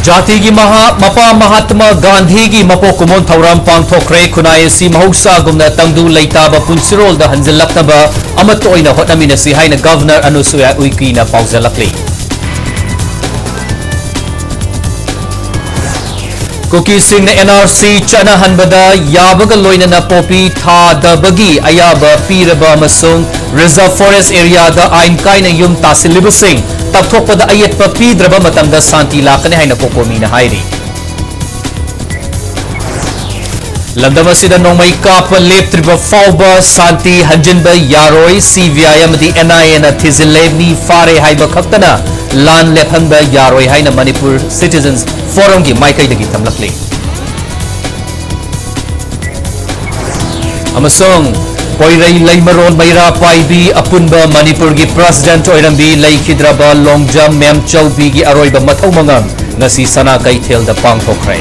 जाति की मपा महात्मा गांधी की मपो कुमोन थौराम पांगथोखरे खुनाई सी महौसा गुमना तंगदु लेताब पुंसिरोल द हंजिलक्तब अमत ओइना होटनामिनसी हाइना गवर्नर अनुसुया उइकीना पाउजलक्ली कुकी सिंह ने एनआरसी चना हनबदा याबग लोइना पोपी था दबगी अयाब पीरब अमसुंग रिजर्व फॉरेस्ट एरिया द आइन काइना युम तासिलिबसिंग तबथोपद अयत पीद्रब मतंग शांति लाकने हाइना पोकोमीना हाइरी लंदम असिदा नोंमई काप लेप्त्रिब फाउब शांति हंजिनब यारोय सीवीआई अमदी एनआईए न थिजिलेबनी फारे हाइब खक्तना लान लेफनब यारोय हाइना मणिपुर सिटीजन्स फोरम की माइकैदगी थमलक्ली अमसोंग कोइरई लैमरोन मैरा पाइबी अपुनब मणिपुर की प्रेसिडेंट ओइरंबी लैखिद्रब लोंगजम मेम चौबी की अरोइब मथौ मंगम ngasi sana kaithel da pangthokrai